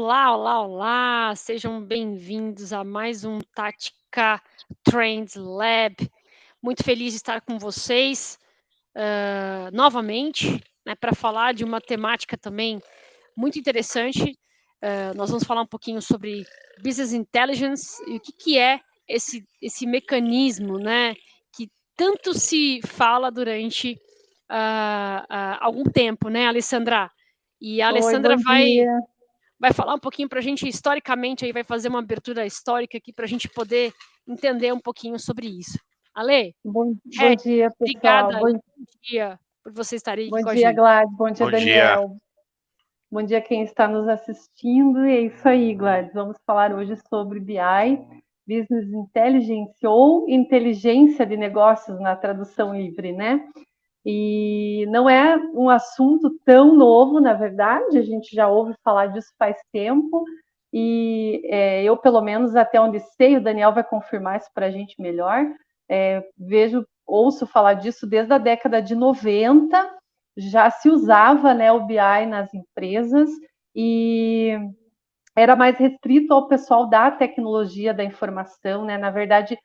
Olá, olá, olá! Sejam bem-vindos a mais um Tática Trends Lab. Muito feliz de estar com vocês novamente, né, para falar de uma temática também muito interessante. Nós vamos falar um pouquinho sobre Business Intelligence e o que é esse mecanismo, né, que tanto se fala durante algum tempo, né, Alessandra? E a Oi, Alessandra bom dia. vai falar um pouquinho para a gente historicamente, aí vai fazer uma abertura histórica aqui para a gente poder entender um pouquinho sobre isso. Ale, Bom dia, pessoal. obrigada e bom dia por você estar aí Bom com a dia, gente. Gladys. Bom dia, Bom dia. Daniel. Bom dia quem está nos assistindo. E é isso aí, Gladys. Vamos falar hoje sobre BI, Business Intelligence ou inteligência de negócios na tradução livre, né? E não é um assunto tão novo, na verdade, a gente já ouve falar disso faz tempo. E eu, pelo menos, até onde sei, o Daniel vai confirmar isso para a gente melhor. Ouço falar disso desde a década de 90, já se usava, né, o BI nas empresas e era mais restrito ao pessoal da tecnologia da informação, né? Na verdade,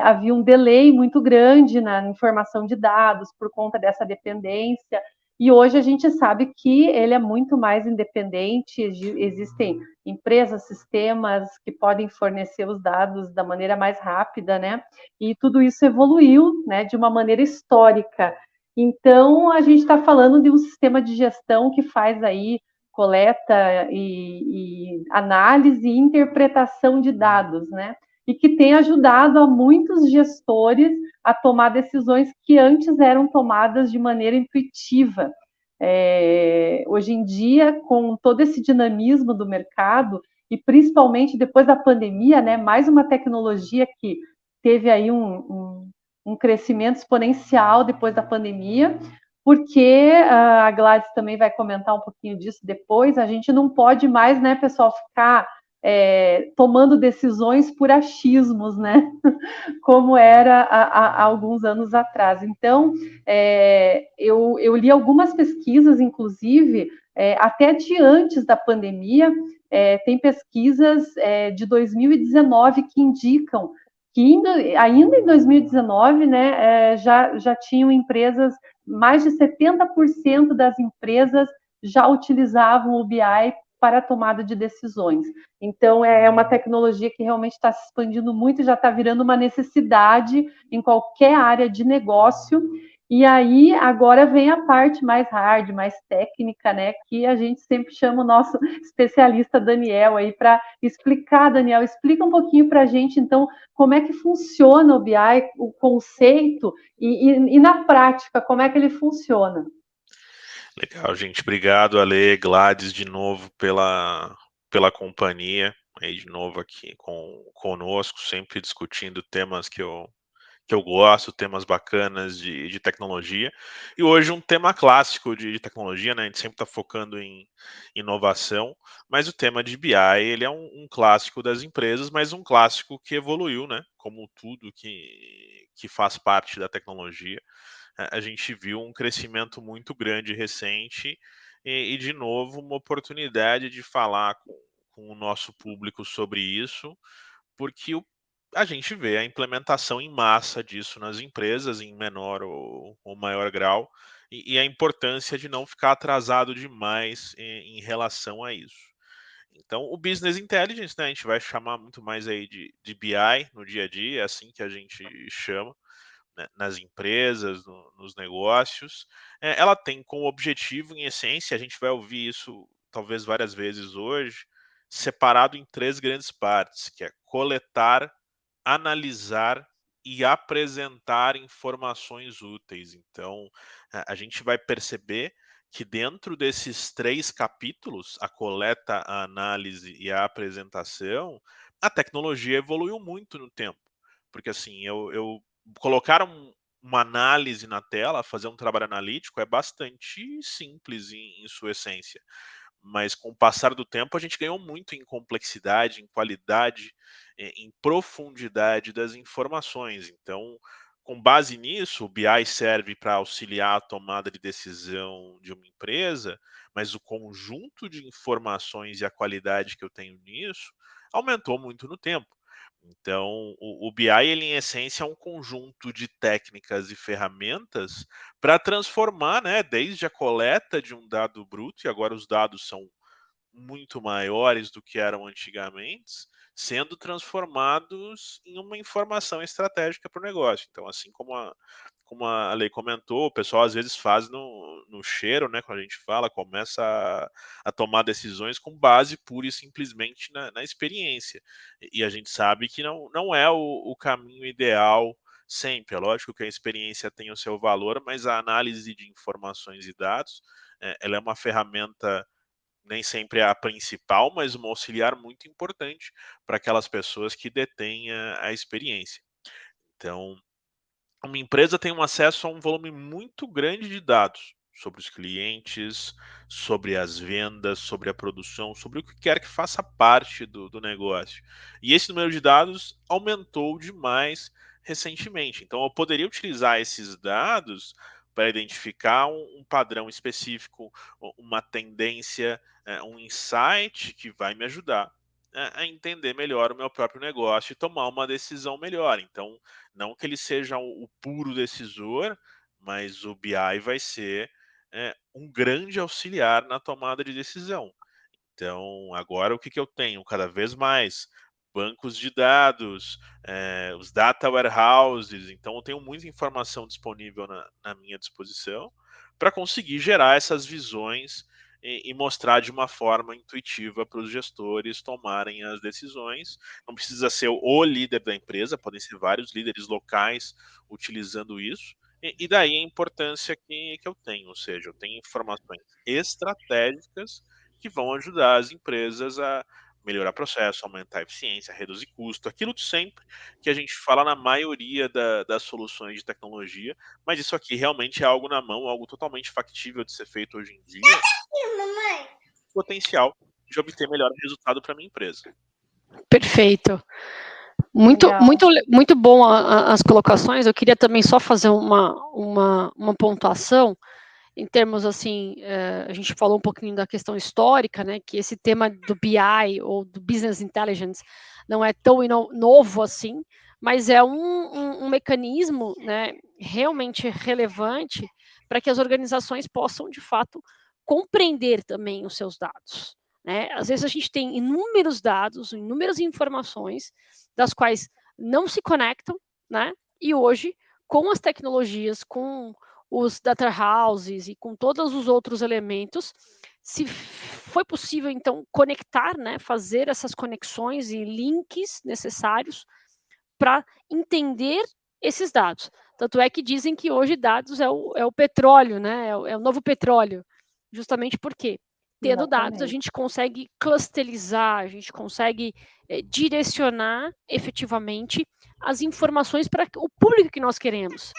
havia um delay muito grande na informação de dados por conta dessa dependência. E hoje a gente sabe que ele é muito mais independente, existem empresas, sistemas que podem fornecer os dados da maneira mais rápida, né? E tudo isso evoluiu, né, de uma maneira histórica. Então, a gente está falando de um sistema de gestão que faz aí coleta e análise e interpretação de dados, né? E que tem ajudado a muitos gestores a tomar decisões que antes eram tomadas de maneira intuitiva. Hoje em dia, com todo esse dinamismo do mercado, e principalmente depois da pandemia, né, mais uma tecnologia que teve aí um crescimento exponencial depois da pandemia, porque a Gladys também vai comentar um pouquinho disso depois, a gente não pode mais, né, pessoal, ficar tomando decisões por achismos, né, como era há alguns anos atrás. Então, eu li algumas pesquisas, inclusive, até de antes da pandemia, tem pesquisas de 2019 que indicam que ainda em 2019, né, já tinham empresas, mais de 70% das empresas já utilizavam o BI para a tomada de decisões. Então, é uma tecnologia que realmente está se expandindo muito, já está virando uma necessidade em qualquer área de negócio. E aí, agora vem a parte mais hard, mais técnica, né? Que a gente sempre chama o nosso especialista Daniel aí para explicar. Daniel, explica um pouquinho para a gente, então, como é que funciona o BI, o conceito, e na prática, como é que ele funciona. Legal, gente. Obrigado, Ale, Gladys, de novo pela companhia. Aí de novo aqui conosco, sempre discutindo temas que eu gosto, temas bacanas de tecnologia. E hoje um tema clássico de tecnologia, né? A gente sempre está focando em inovação, mas o tema de BI, ele é um clássico das empresas, mas um clássico que evoluiu, né? Como tudo que faz parte da tecnologia. A gente viu um crescimento muito grande recente e de novo, uma oportunidade de falar com o nosso público sobre isso, porque a gente vê a implementação em massa disso nas empresas, em menor ou maior grau, e a importância de não ficar atrasado demais em relação a isso. Então, o Business Intelligence, né, a gente vai chamar muito mais aí de BI no dia a dia, é assim que a gente chama, né, nas empresas, nos negócios. Ela tem como objetivo, em essência, a gente vai ouvir isso talvez várias vezes hoje, separado em três grandes partes, que é coletar, analisar e apresentar informações úteis. Então, a gente vai perceber que dentro desses três capítulos, a coleta, a análise e a apresentação, a tecnologia evoluiu muito no tempo. Porque assim, eu colocar uma análise na tela, fazer um trabalho analítico é bastante simples em sua essência. Mas com o passar do tempo a gente ganhou muito em complexidade, em qualidade, em profundidade das informações. Então, com base nisso, o BI serve para auxiliar a tomada de decisão de uma empresa, mas o conjunto de informações e a qualidade que eu tenho nisso aumentou muito no tempo. Então, o BI, ele, em essência, é um conjunto de técnicas e ferramentas para transformar, né, desde a coleta de um dado bruto, e agora os dados são muito maiores do que eram antigamente, sendo transformados em uma informação estratégica para o negócio. Então, assim como a Lei comentou, o pessoal às vezes faz no cheiro, né? Quando a gente fala, começa a tomar decisões com base pura e simplesmente na experiência. E a gente sabe que não é o caminho ideal sempre. É lógico que a experiência tem o seu valor, mas a análise de informações e dados, ela é uma ferramenta, nem sempre é a principal, mas uma auxiliar muito importante para aquelas pessoas que detêm a experiência. Então, uma empresa tem um acesso a um volume muito grande de dados sobre os clientes, sobre as vendas, sobre a produção, sobre o que quer que faça parte do negócio. E esse número de dados aumentou demais recentemente. Então, eu poderia utilizar esses dados para identificar um padrão específico, uma tendência, um insight que vai me ajudar a entender melhor o meu próprio negócio e tomar uma decisão melhor. Então, não que ele seja o puro decisor, mas o BI vai ser um grande auxiliar na tomada de decisão. Então, agora o que que eu tenho? Cada vez mais bancos de dados, os data warehouses. Então, eu tenho muita informação disponível na minha disposição para conseguir gerar essas visões e mostrar de uma forma intuitiva para os gestores tomarem as decisões. Não precisa ser o líder da empresa, podem ser vários líderes locais utilizando isso. E daí a importância que eu tenho, ou seja, eu tenho informações estratégicas que vão ajudar as empresas a melhorar processo, aumentar a eficiência, reduzir custo, aquilo de sempre que a gente fala na maioria das soluções de tecnologia, mas isso aqui realmente é algo na mão, algo totalmente factível de ser feito hoje em dia, potencial de obter melhor resultado para minha empresa. Perfeito. Muito bom as colocações. Eu queria também só fazer uma pontuação em termos assim, a gente falou um pouquinho da questão histórica, né, que esse tema do BI ou do Business Intelligence não é tão novo assim, mas é um mecanismo, né, realmente relevante para que as organizações possam, de fato, compreender também os seus dados. Né? Às vezes a gente tem inúmeros dados, inúmeras informações, das quais não se conectam, né? E hoje, com as tecnologias, com os data houses e com todos os outros elementos, se foi possível, então, conectar, né, fazer essas conexões e links necessários para entender esses dados. Tanto é que dizem que hoje dados é o petróleo, né, é o novo petróleo, justamente porque, tendo dados, a gente consegue clusterizar, a gente consegue direcionar efetivamente as informações para o público que nós queremos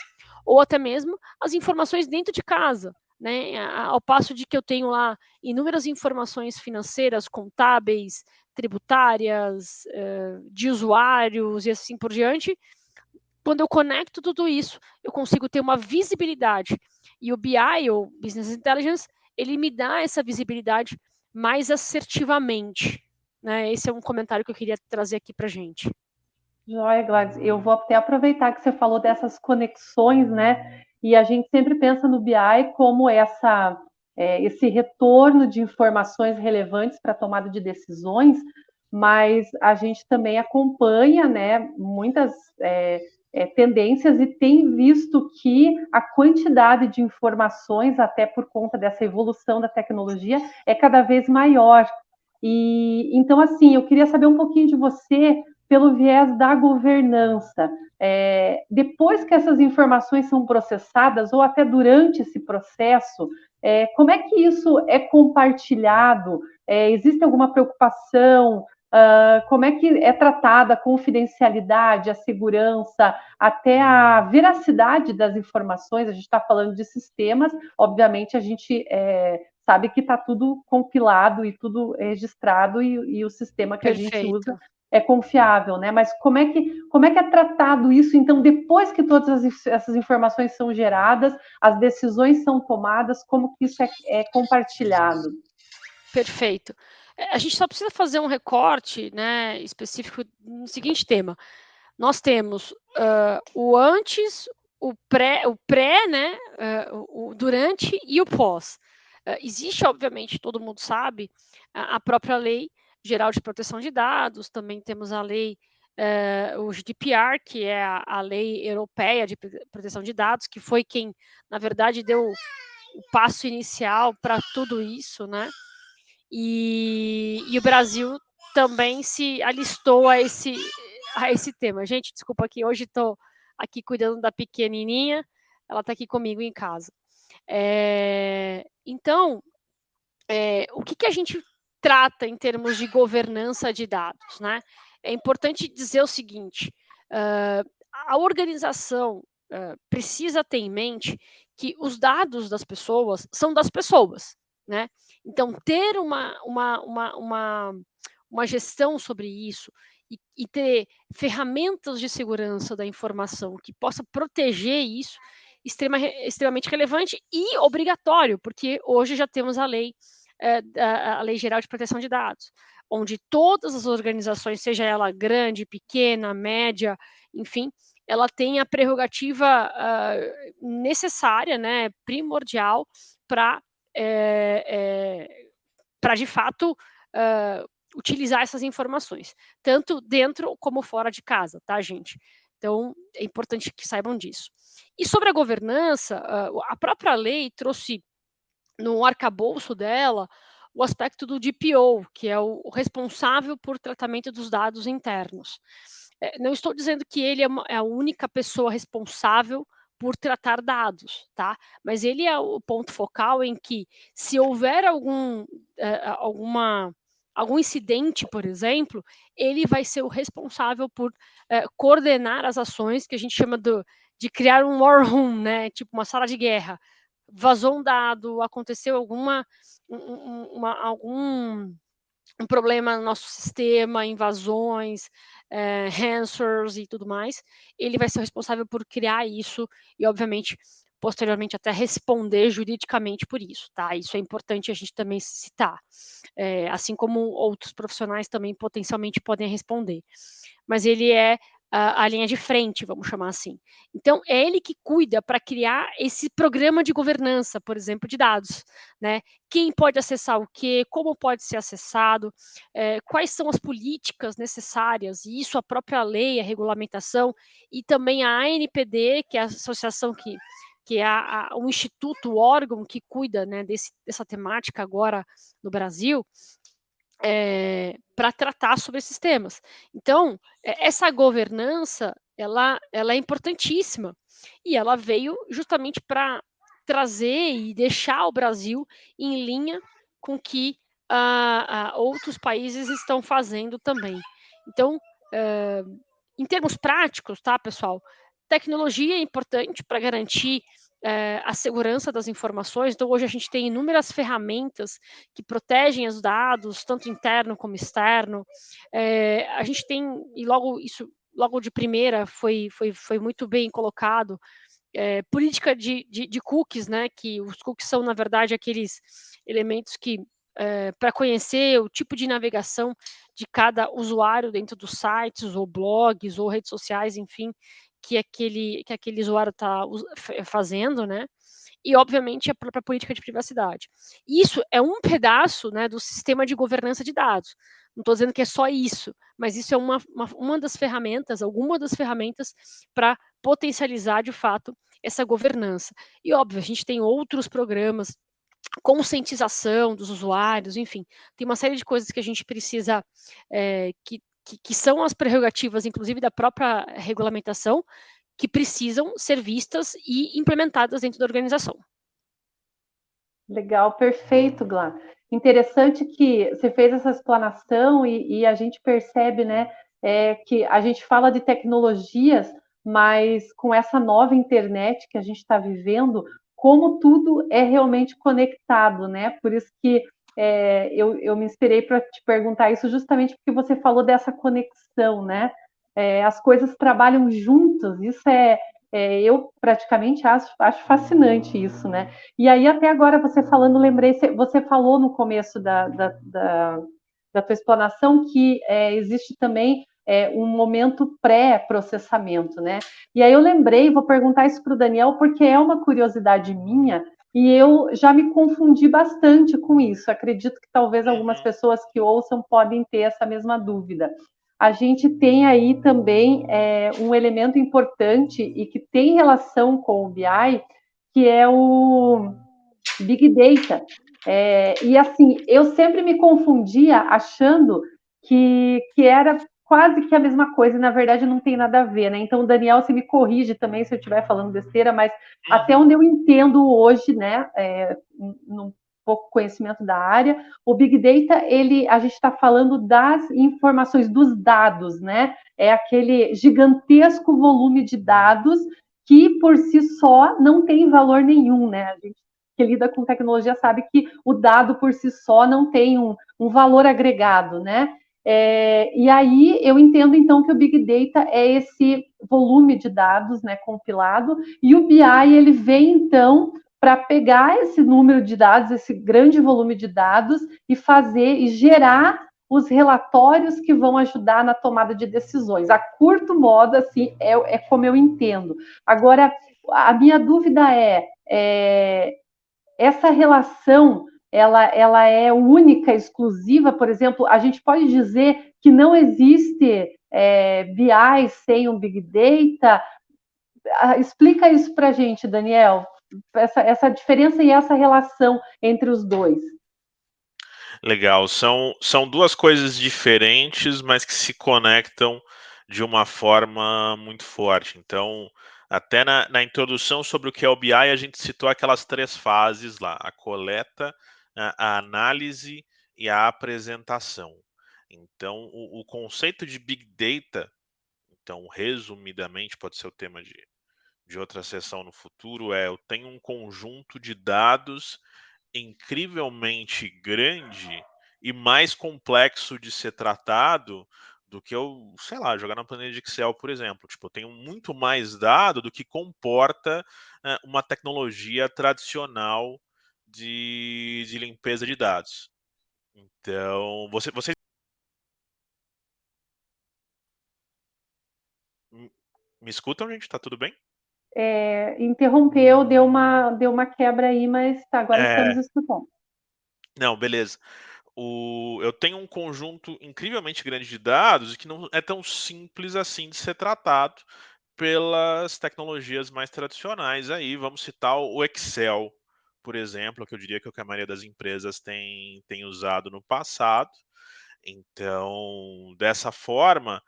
ou até mesmo as informações dentro de casa, né? Ao passo de que eu tenho lá inúmeras informações financeiras, contábeis, tributárias, de usuários e assim por diante, quando eu conecto tudo isso, eu consigo ter uma visibilidade. E o BI, ou Business Intelligence, ele me dá essa visibilidade mais assertivamente. Né? Esse é um comentário que eu queria trazer aqui para a gente. Joia, Gladys. Eu vou até aproveitar que você falou dessas conexões, né? E a gente sempre pensa no BI como esse retorno de informações relevantes para a tomada de decisões, mas a gente também acompanha, né, muitas tendências e tem visto que a quantidade de informações, até por conta dessa evolução da tecnologia, é cada vez maior. E então, assim, eu queria saber um pouquinho de você pelo viés da governança. Depois que essas informações são processadas, ou até durante esse processo, como é que isso é compartilhado? Existe alguma preocupação? Como é que é tratada a confidencialidade, a segurança, até a veracidade das informações? A gente está falando de sistemas, obviamente a gente sabe que está tudo compilado e tudo registrado, e o sistema que Perfeito. a gente usa é confiável, né? Mas como é que é tratado isso, então, depois que todas essas informações são geradas, as decisões são tomadas, como que isso é compartilhado? Perfeito. A gente só precisa fazer um recorte, né, específico no seguinte tema. Nós temos o antes, o pré, né, o durante e o pós. Existe, obviamente, todo mundo sabe, a própria Lei Geral de Proteção de Dados, também temos a lei, o GDPR, que é a Lei Europeia de Proteção de Dados, que foi quem, na verdade, deu o passo inicial para tudo isso, né? E o Brasil também se alistou a esse tema. Gente, desculpa que hoje estou aqui cuidando da pequenininha, ela está aqui comigo em casa. Então, o que a gente trata em termos de governança de dados, né? É importante dizer o seguinte: a organização precisa ter em mente que os dados das pessoas são das pessoas, né? Então, ter uma gestão sobre isso e ter ferramentas de segurança da informação que possa proteger isso extremamente relevante e obrigatório, porque hoje já temos a lei Geral de Proteção de Dados, onde todas as organizações, seja ela grande, pequena, média, enfim, ela tem a prerrogativa necessária, né, primordial, para de fato utilizar essas informações, tanto dentro como fora de casa, tá, gente? Então, é importante que saibam disso. E sobre a governança, a própria lei trouxe no arcabouço dela o aspecto do DPO, que é o responsável por tratamento dos dados internos. Não estou dizendo que ele é a única pessoa responsável por tratar dados, tá? Mas ele é o ponto focal em que, se houver algum incidente, por exemplo, ele vai ser o responsável por coordenar as ações que a gente chama de criar um war room, né? Tipo uma sala de guerra. Vazou um dado, aconteceu algum um problema no nosso sistema, invasões, ransomwares e tudo mais, ele vai ser o responsável por criar isso e, obviamente, posteriormente até responder juridicamente por isso, tá? Isso é importante a gente também citar, assim como outros profissionais também potencialmente podem responder. Mas ele é a linha de frente, vamos chamar assim. Então, é ele que cuida para criar esse programa de governança, por exemplo, de dados, né? Quem pode acessar o quê, como pode ser acessado, quais são as políticas necessárias, e isso a própria lei, a regulamentação, e também a ANPD, que é a associação que é o instituto, o órgão que cuida, né, dessa temática agora no Brasil, para tratar sobre esses temas. Então, essa governança, ela é importantíssima, e ela veio justamente para trazer e deixar o Brasil em linha com o que outros países estão fazendo também. Então, em termos práticos, tá, pessoal? Tecnologia é importante para garantir a segurança das informações. Então, hoje a gente tem inúmeras ferramentas que protegem os dados, tanto interno como externo. A gente tem, e logo de primeira foi muito bem colocado, política de cookies, né? Que os cookies são, na verdade, aqueles elementos que, para conhecer o tipo de navegação de cada usuário dentro dos sites, ou blogs, ou redes sociais, enfim, que aquele usuário está fazendo, né? E, obviamente, a própria política de privacidade. Isso é um pedaço, né, do sistema de governança de dados. Não estou dizendo que é só isso, mas isso é uma das ferramentas, alguma das ferramentas para potencializar, de fato, essa governança. E, óbvio, a gente tem outros programas, conscientização dos usuários, enfim, tem uma série de coisas que a gente precisa, que são as prerrogativas, inclusive, da própria regulamentação, que precisam ser vistas e implementadas dentro da organização. Legal, perfeito, Glá. Interessante que você fez essa explanação e a gente percebe, né, que a gente fala de tecnologias, mas com essa nova internet que a gente está vivendo, como tudo é realmente conectado, né? Por isso que eu me inspirei para te perguntar isso justamente porque você falou dessa conexão, né? As coisas trabalham juntas, isso eu praticamente acho fascinante isso, né? E aí até agora você falando, lembrei, você falou no começo da tua explanação que existe também um momento pré-processamento, né? E aí eu lembrei, vou perguntar isso para o Daniel, porque é uma curiosidade minha, e eu já me confundi bastante com isso. Acredito que talvez algumas pessoas que ouçam podem ter essa mesma dúvida. A gente tem aí também um elemento importante e que tem relação com o BI, que é o Big Data. E assim, eu sempre me confundia achando que era quase que a mesma coisa, e na verdade não tem nada a ver, né? Então, Daniel, você me corrige também se eu estiver falando besteira, mas até onde eu entendo hoje, né, num pouco conhecimento da área, o Big Data, a gente está falando das informações, dos dados, né? É aquele gigantesco volume de dados que por si só não tem valor nenhum, né? A gente que lida com tecnologia sabe que o dado por si só não tem um valor agregado, né? E aí eu entendo então que o Big Data é esse volume de dados, né, compilado, e o BI ele vem então para pegar esse número de dados, esse grande volume de dados e fazer e gerar os relatórios que vão ajudar na tomada de decisões. A curto modo, assim, é como eu entendo. Agora, a minha dúvida essa relação ela é única, exclusiva, por exemplo, a gente pode dizer que não existe BI sem um Big Data? Explica isso para a gente, Daniel, essa diferença e essa relação entre os dois. Legal, são duas coisas diferentes, mas que se conectam de uma forma muito forte. Então, até na introdução sobre o que é o BI, a gente citou aquelas 3 fases lá: a coleta, a análise e a apresentação. Então, o conceito de Big Data, então, resumidamente, pode ser o tema de outra sessão no futuro, eu tenho um conjunto de dados incrivelmente grande e mais complexo de ser tratado do que eu, sei lá, jogar na planilha de Excel, por exemplo. Tipo, eu tenho muito mais dado do que comporta uma tecnologia tradicional de limpeza de dados. Então, você me escutam, gente? Tá tudo bem? Interrompeu, deu uma quebra aí, mas agora estamos escutando. Não, beleza. Eu tenho um conjunto incrivelmente grande de dados e que não é tão simples assim de ser tratado pelas tecnologias mais tradicionais aí. Vamos citar o Excel, por exemplo, que eu diria que é o que a maioria das empresas tem usado no passado. Então, dessa forma,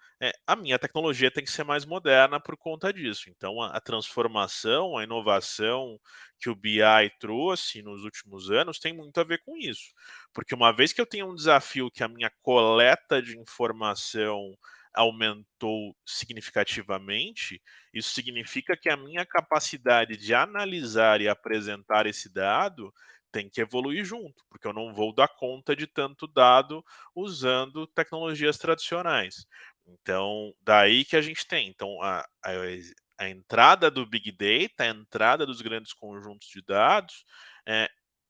a minha tecnologia tem que ser mais moderna por conta disso. Então, a transformação, a inovação que o BI trouxe nos últimos anos tem muito a ver com isso. Porque uma vez que eu tenho um desafio que a minha coleta de informação aumentou significativamente, isso significa que a minha capacidade de analisar e apresentar esse dado tem que evoluir junto, porque eu não vou dar conta de tanto dado usando tecnologias tradicionais. Então, daí que a gente tem. Então, a entrada do Big Data, a entrada dos grandes conjuntos de dados,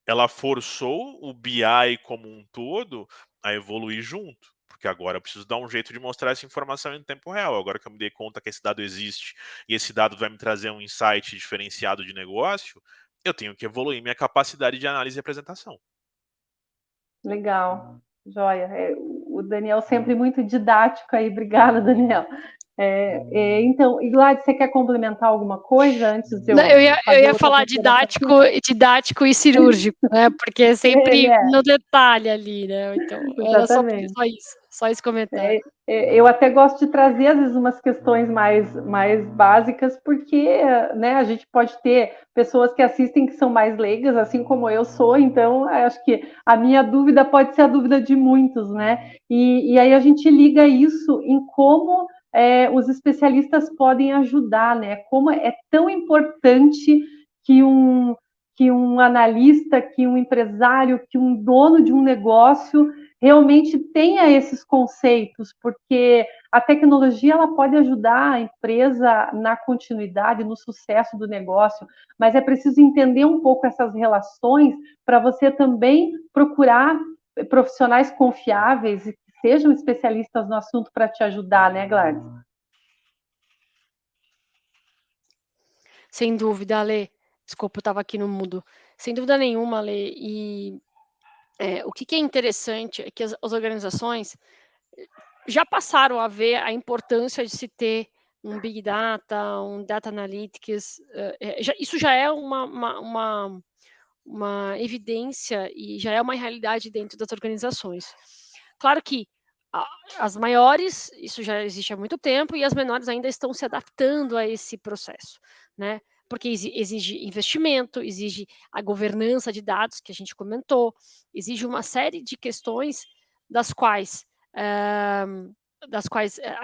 ela forçou o BI como um todo a evoluir junto. Porque agora eu preciso dar um jeito de mostrar essa informação em tempo real. Agora que eu me dei conta que esse dado existe e esse dado vai me trazer um insight diferenciado de negócio, eu tenho que evoluir minha capacidade de análise e apresentação. Legal, joia. O Daniel sempre muito didático aí. Obrigada, Daniel. Então, Gladys, você quer complementar alguma coisa antes de eu... Não, eu ia falar didático e cirúrgico, né? Porque é sempre no detalhe ali, né? Então, era só esse comentário. Eu até gosto de trazer, às vezes, umas questões mais básicas, porque né, a gente pode ter pessoas que assistem que são mais leigas, assim como eu sou, então acho que a minha dúvida pode ser a dúvida de muitos, né? E aí a gente liga isso em como os especialistas podem ajudar, né? Como é tão importante que que um analista, que um empresário, que um dono de um negócio realmente tenha esses conceitos, porque a tecnologia ela pode ajudar a empresa na continuidade, no sucesso do negócio, mas é preciso entender um pouco essas relações para você também procurar profissionais confiáveis e que sejam especialistas no assunto para te ajudar, né, Gladys? Sem dúvida, Ale. Desculpa, eu estava aqui no mudo. Sem dúvida nenhuma, Ale. E o que é interessante é que as organizações já passaram a ver a importância de se ter um Big Data, um Data Analytics. Isso já é uma evidência e já é uma realidade dentro das organizações. Claro que as maiores, isso já existe há muito tempo, e as menores ainda estão se adaptando a esse processo, né? Porque exige investimento, exige a governança de dados, que a gente comentou, exige uma série de questões das quais, a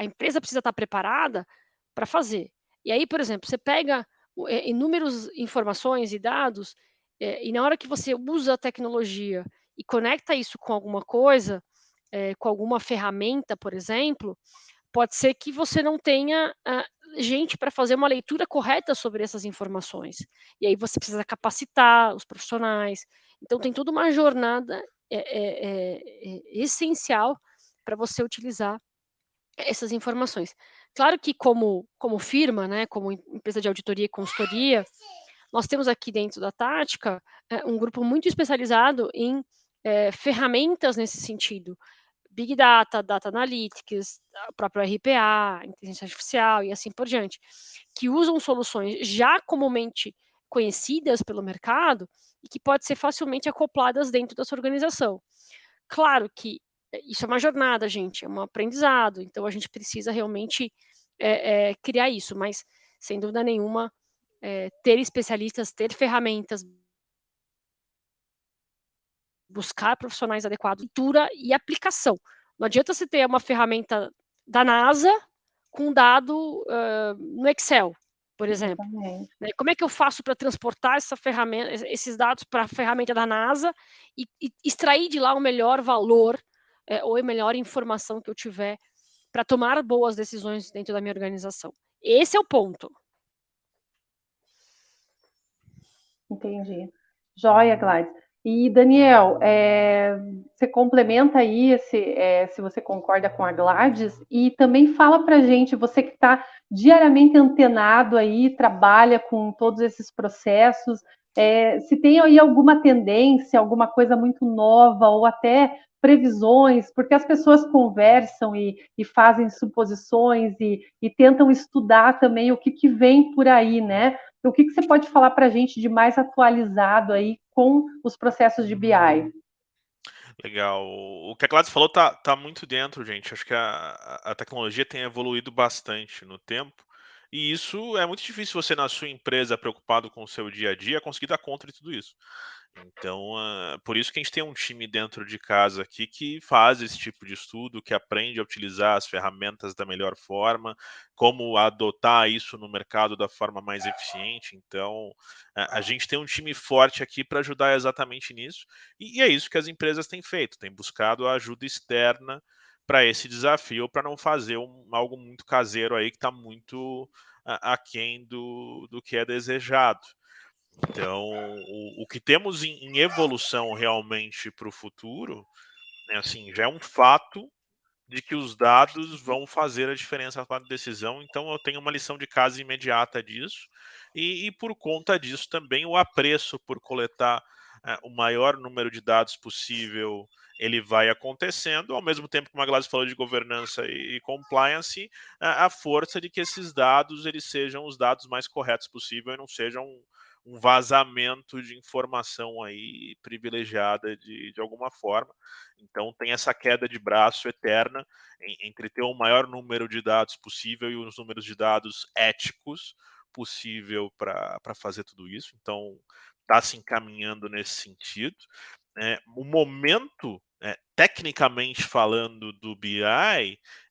empresa precisa estar preparada para fazer. E aí, por exemplo, você pega inúmeras informações e dados, e na hora que você usa a tecnologia e conecta isso com alguma coisa, com alguma ferramenta, por exemplo, pode ser que você não tenha gente para fazer uma leitura correta sobre essas informações. E aí você precisa capacitar os profissionais. Então, tem toda uma jornada essencial para você utilizar essas informações. Claro que como firma, né, como empresa de auditoria e consultoria, nós temos aqui dentro da Tática um grupo muito especializado em ferramentas nesse sentido. Big Data, Data Analytics, o próprio RPA, inteligência artificial e assim por diante, que usam soluções já comumente conhecidas pelo mercado e que podem ser facilmente acopladas dentro da sua organização. Claro que isso é uma jornada, gente, é um aprendizado, então a gente precisa realmente criar isso, mas sem dúvida nenhuma, ter especialistas, ter ferramentas, buscar profissionais adequados, leitura e aplicação. Não adianta você ter uma ferramenta da NASA com dado no Excel, por exemplo. Né? Como é que eu faço para transportar esses dados para a ferramenta da NASA e extrair de lá o melhor valor ou a melhor informação que eu tiver para tomar boas decisões dentro da minha organização? Esse é o ponto. Entendi. Joia, Gladys. E, Daniel, você complementa aí se você concorda com a Gladys e também fala para a gente, você que está diariamente antenado aí, trabalha com todos esses processos, se tem aí alguma tendência, alguma coisa muito nova ou até previsões, porque as pessoas conversam e fazem suposições e tentam estudar também o que vem por aí, né? O que você pode falar para a gente de mais atualizado aí com os processos de BI? Legal. O que a Gladys falou tá muito dentro, gente. Acho que a tecnologia tem evoluído bastante no tempo. E isso é muito difícil você, na sua empresa, preocupado com o seu dia a dia, conseguir dar conta de tudo isso. Então, por isso que a gente tem um time dentro de casa aqui que faz esse tipo de estudo, que aprende a utilizar as ferramentas da melhor forma, como adotar isso no mercado da forma mais eficiente. Então, a gente tem um time forte aqui para ajudar exatamente nisso, e é isso que as empresas têm feito, têm buscado a ajuda externa para esse desafio, para não fazer algo muito caseiro aí que está muito aquém do que é desejado. Então, o que temos em evolução realmente para o futuro, né, assim, já é um fato de que os dados vão fazer a diferença na decisão, então eu tenho uma lição de casa imediata disso, e por conta disso também o apreço por coletar o maior número de dados possível, ele vai acontecendo, ao mesmo tempo que uma Gladys falou de governança e compliance, a força de que esses dados eles sejam os dados mais corretos possível e não sejam um vazamento de informação aí privilegiada de alguma forma. Então tem essa queda de braço eterna entre ter o maior número de dados possível e os números de dados éticos possível para fazer tudo isso. Então está se encaminhando nesse sentido. O momento, tecnicamente falando, do BI,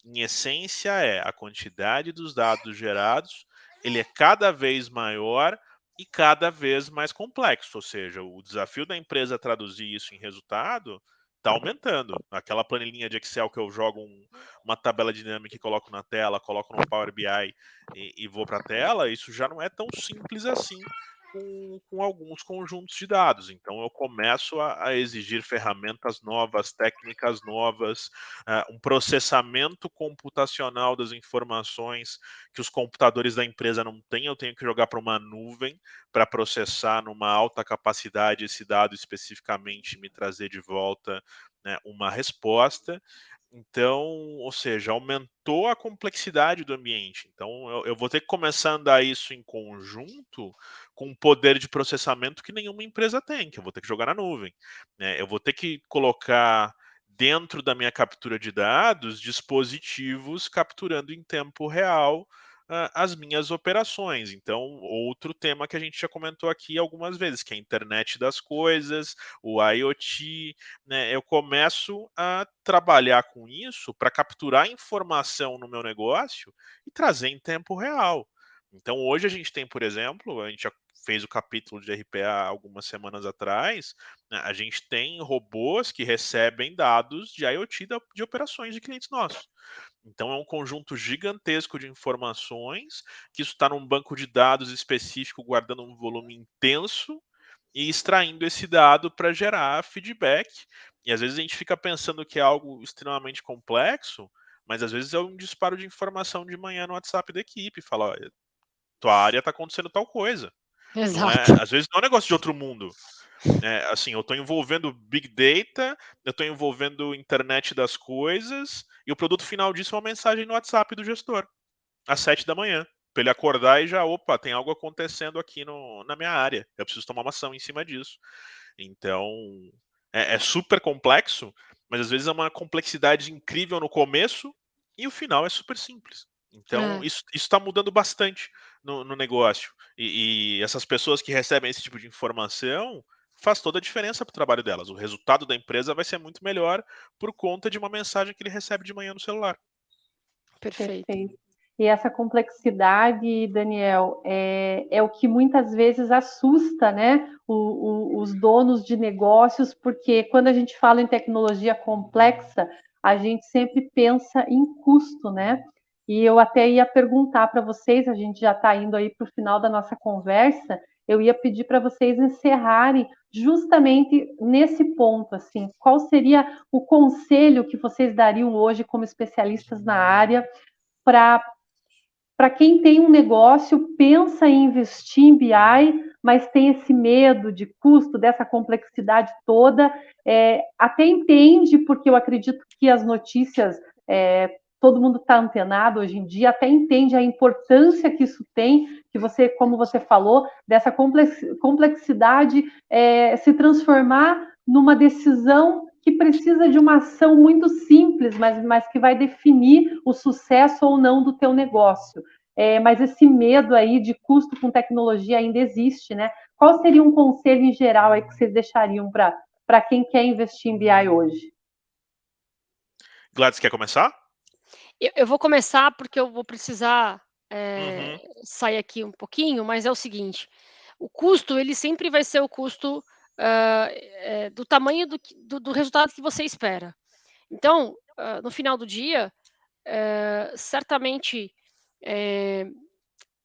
em essência, é a quantidade dos dados gerados, ele é cada vez maior e cada vez mais complexo, ou seja, o desafio da empresa traduzir isso em resultado está aumentando. Aquela planilhinha de Excel que eu jogo uma tabela dinâmica e coloco na tela, coloco no Power BI e vou para a tela, isso já não é tão simples assim com alguns conjuntos de dados. Então eu começo a exigir ferramentas novas, técnicas novas, um processamento computacional das informações que os computadores da empresa não têm, eu tenho que jogar para uma nuvem para processar numa alta capacidade esse dado especificamente e me trazer de volta, né, uma resposta. Então, ou seja, aumentou a complexidade do ambiente. Então, eu vou ter que começar a andar isso em conjunto com um poder de processamento que nenhuma empresa tem, que eu vou ter que jogar na nuvem, né? Eu vou ter que colocar dentro da minha captura de dados dispositivos capturando em tempo real as minhas operações. Então, outro tema que a gente já comentou aqui algumas vezes, que é a internet das coisas, o IoT, né? Eu começo a trabalhar com isso para capturar informação no meu negócio e trazer em tempo real. Então, hoje a gente tem, por exemplo, a gente já fez o capítulo de RPA algumas semanas atrás, né? A gente tem robôs que recebem dados de IoT de operações de clientes nossos. Então, é um conjunto gigantesco de informações, que isso está num banco de dados específico, guardando um volume intenso e extraindo esse dado para gerar feedback. E às vezes a gente fica pensando que é algo extremamente complexo, mas às vezes é um disparo de informação de manhã no WhatsApp da equipe, fala, olha, tua área está acontecendo tal coisa. Não é, Exato. às vezes não é um negócio de outro mundo. Assim, eu estou envolvendo Big Data, eu estou envolvendo internet das coisas, e o produto final disso é uma mensagem no WhatsApp do gestor, às 7 da manhã, para ele acordar e já, opa, tem algo acontecendo aqui na minha área, eu preciso tomar uma ação em cima disso. Então, é super complexo, mas às vezes é uma complexidade incrível no começo e o final é super simples. Então, É. isso está mudando bastante no negócio. E essas pessoas que recebem esse tipo de informação faz toda a diferença para o trabalho delas. O resultado da empresa vai ser muito melhor por conta de uma mensagem que ele recebe de manhã no celular. Perfeito. Perfeito. E essa complexidade, Daniel, é o que muitas vezes assusta, né, os donos de negócios, porque quando a gente fala em tecnologia complexa, a gente sempre pensa em custo, né? E eu até ia perguntar para vocês, a gente já está indo aí para o final da nossa conversa, eu ia pedir para vocês encerrarem justamente nesse ponto, assim, qual seria o conselho que vocês dariam hoje como especialistas na área para quem tem um negócio, pensa em investir em BI, mas tem esse medo de custo, dessa complexidade toda, até entende, porque eu acredito que as notícias, todo mundo está antenado hoje em dia, até entende a importância que isso tem, que você, como você falou, dessa complexidade se transformar numa decisão que precisa de uma ação muito simples, mas que vai definir o sucesso ou não do teu negócio. Mas esse medo aí de custo com tecnologia ainda existe, né? Qual seria um conselho em geral aí que vocês deixariam para quem quer investir em BI hoje? Gladys, quer começar? Eu vou começar porque eu vou precisar Uhum. sair aqui um pouquinho, mas é o seguinte: o custo ele sempre vai ser o custo do tamanho do resultado que você espera. Então, no final do dia, certamente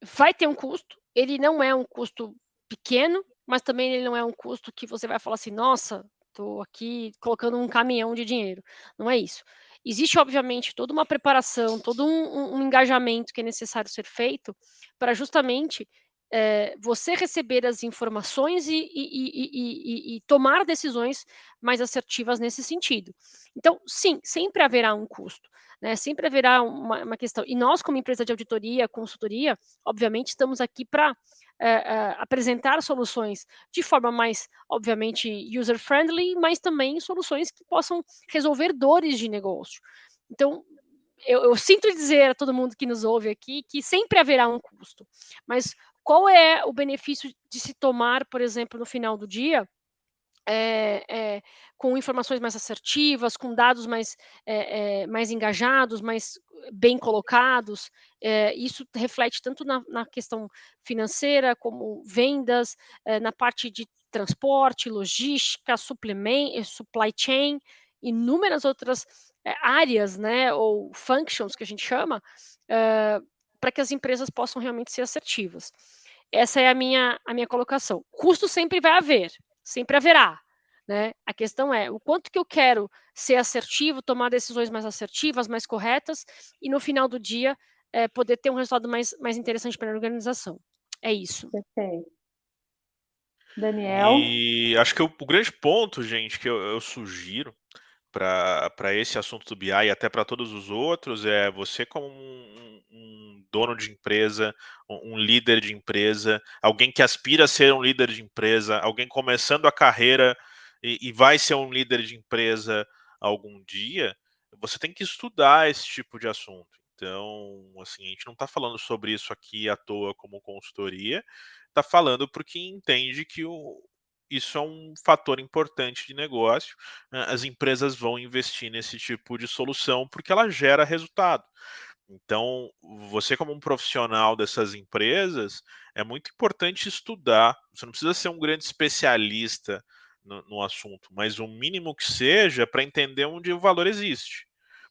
vai ter um custo. Ele não é um custo pequeno, mas também ele não é um custo que você vai falar assim: nossa, estou aqui colocando um caminhão de dinheiro. Não é isso. Existe, obviamente, toda uma preparação, todo um engajamento que é necessário ser feito para justamente você receber as informações e tomar decisões mais assertivas nesse sentido. Então, sim, sempre haverá um custo, né? Sempre haverá uma questão. E nós, como empresa de auditoria, consultoria, obviamente, estamos aqui para apresentar soluções de forma mais, obviamente, user-friendly, mas também soluções que possam resolver dores de negócio. Então, eu sinto dizer a todo mundo que nos ouve aqui que sempre haverá um custo, mas qual é o benefício de se tomar, por exemplo, no final do dia, com informações mais assertivas, com dados mais engajados, mais bem colocados. Isso reflete tanto na questão financeira, como vendas, na parte de transporte, logística, supply chain, inúmeras outras áreas, né, ou functions que a gente chama, para que as empresas possam realmente ser assertivas. Essa é a minha colocação. Custo sempre vai haver, sempre haverá, né? A questão é o quanto que eu quero ser assertivo, tomar decisões mais assertivas, mais corretas, e no final do dia poder ter um resultado mais interessante para a organização. É isso. Perfeito. Daniel? E acho que o grande ponto, gente, que eu sugiro para esse assunto do BI e até para todos os outros é você como um dono de empresa, um líder de empresa, alguém que aspira a ser um líder de empresa, alguém começando a carreira e vai ser um líder de empresa algum dia, você tem que estudar esse tipo de assunto. Então, assim, a gente não está falando sobre isso aqui à toa como consultoria, está falando porque entende que isso é um fator importante de negócio. As empresas vão investir nesse tipo de solução porque ela gera resultado. Então, você como um profissional dessas empresas, é muito importante estudar. Você não precisa ser um grande especialista no assunto, mas o mínimo que seja para entender onde o valor existe.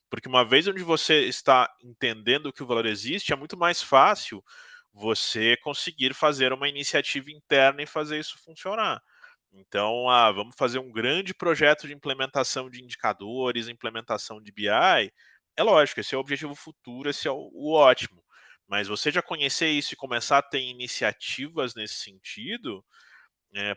Porque uma vez onde você está entendendo que o valor existe, é muito mais fácil você conseguir fazer uma iniciativa interna e fazer isso funcionar. Então, vamos fazer um grande projeto de implementação de indicadores, implementação de BI. É lógico, esse é o objetivo futuro, esse é o ótimo. Mas você já conhecer isso e começar a ter iniciativas nesse sentido,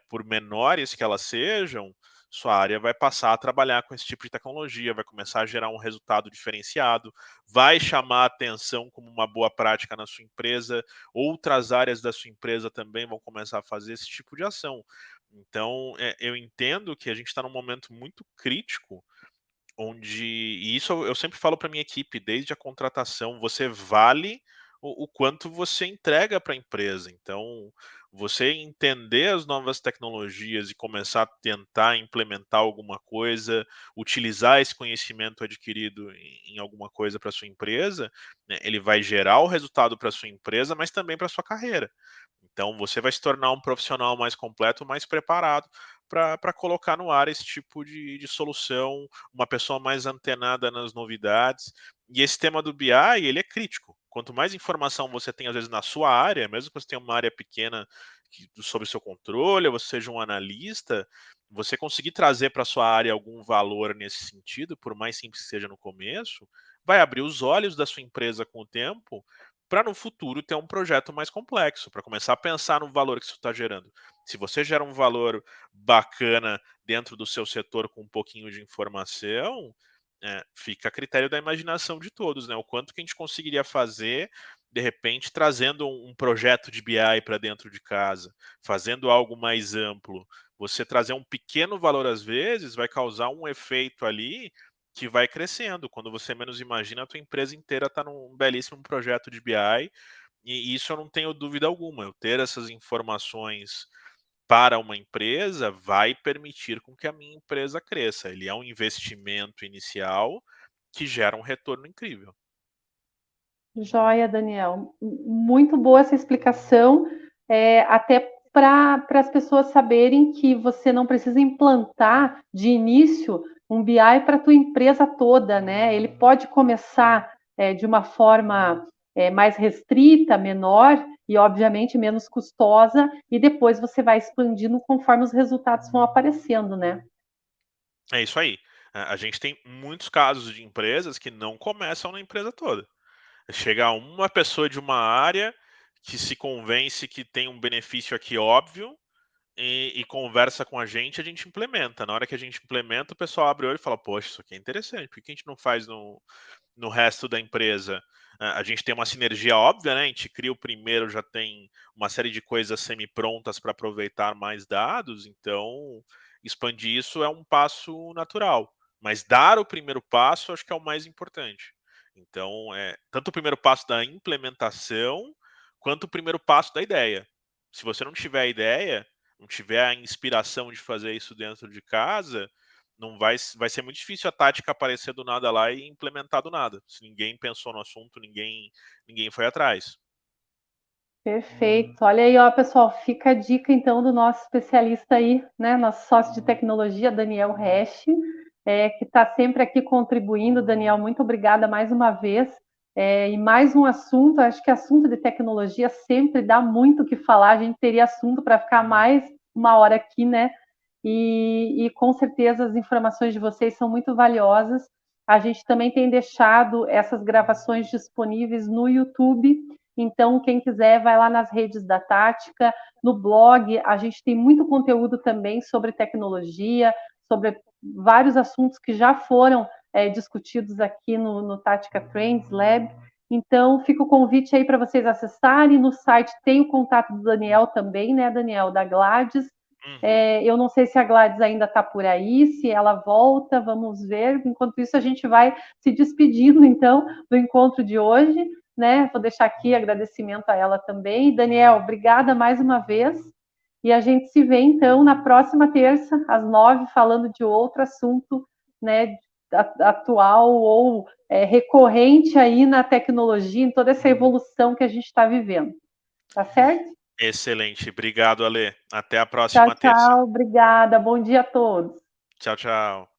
por menores que elas sejam, sua área vai passar a trabalhar com esse tipo de tecnologia, vai começar a gerar um resultado diferenciado, vai chamar a atenção como uma boa prática na sua empresa, outras áreas da sua empresa também vão começar a fazer esse tipo de ação. Então, eu entendo que a gente está num momento muito crítico, onde, e isso eu sempre falo para minha equipe, desde a contratação, você vale o quanto você entrega para a empresa. Então, você entender as novas tecnologias e começar a tentar implementar alguma coisa, utilizar esse conhecimento adquirido em alguma coisa para sua empresa, né, ele vai gerar o resultado para sua empresa, mas também para sua carreira. Então, você vai se tornar um profissional mais completo, mais preparado para colocar no ar esse tipo de solução, uma pessoa mais antenada nas novidades. E esse tema do BI, ele é crítico. Quanto mais informação você tem, às vezes, na sua área, mesmo que você tenha uma área pequena sob o seu controle, ou você seja um analista, você conseguir trazer para a sua área algum valor nesse sentido, por mais simples que seja no começo, vai abrir os olhos da sua empresa com o tempo para no futuro ter um projeto mais complexo, para começar a pensar no valor que isso está gerando. Se você gera um valor bacana dentro do seu setor com um pouquinho de informação, fica a critério da imaginação de todos, né? O quanto que a gente conseguiria fazer, de repente, trazendo um projeto de BI para dentro de casa, fazendo algo mais amplo. Você trazer um pequeno valor, às vezes, vai causar um efeito ali que vai crescendo. Quando você menos imagina, a tua empresa inteira está num belíssimo projeto de BI, e isso eu não tenho dúvida alguma. Eu ter essas informações para uma empresa vai permitir com que a minha empresa cresça. Ele é um investimento inicial que gera um retorno incrível. Joia, Daniel. Muito boa essa explicação, até para as pessoas saberem que você não precisa implantar de início um BI para a tua empresa toda, né? Ele pode começar de uma forma mais restrita, menor e, obviamente, menos custosa, e depois você vai expandindo conforme os resultados vão aparecendo, né? É isso aí. A gente tem muitos casos de empresas que não começam na empresa toda. Chega uma pessoa de uma área que se convence que tem um benefício aqui óbvio e conversa com a gente implementa. Na hora que a gente implementa, o pessoal abre o olho e fala: Poxa, isso aqui é interessante, por que a gente não faz no resto da empresa? A gente tem uma sinergia óbvia, né? A gente cria o primeiro, já tem uma série de coisas semi-prontas para aproveitar mais dados, então expandir isso é um passo natural. Mas dar o primeiro passo, acho que é o mais importante. Então, tanto o primeiro passo da implementação, quanto o primeiro passo da ideia. Se você não tiver a ideia, não tiver a inspiração de fazer isso dentro de casa, não vai ser muito difícil a tática aparecer do nada lá e implementar do nada. Se ninguém pensou no assunto, ninguém foi atrás. Perfeito. Olha aí, ó, pessoal, fica a dica então do nosso especialista aí, né, nosso sócio de tecnologia, Daniel Resch, que está sempre aqui contribuindo. Daniel, muito obrigada mais uma vez. E mais um assunto, acho que assunto de tecnologia sempre dá muito o que falar, a gente teria assunto para ficar mais uma hora aqui, né? E com certeza as informações de vocês são muito valiosas. A gente também tem deixado essas gravações disponíveis no YouTube, então quem quiser vai lá nas redes da Tática, no blog, a gente tem muito conteúdo também sobre tecnologia, sobre vários assuntos que já foram discutidos aqui no Tática Trends Lab. Então, fica o convite aí para vocês acessarem. No site tem o contato do Daniel também, né, Daniel, da Gladys. Eu não sei se a Gladys ainda está por aí, se ela volta, vamos ver. Enquanto isso, a gente vai se despedindo, então, do encontro de hoje, né? Vou deixar aqui agradecimento a ela também. Daniel, obrigada mais uma vez. E a gente se vê, então, na próxima terça, às 9h, falando de outro assunto, né, atual ou recorrente aí na tecnologia, em toda essa evolução que a gente está vivendo. Tá certo? Excelente. Obrigado, Ale. Até a Tchau, próxima terça. tchau. Obrigada. Bom dia a todos. Tchau, tchau.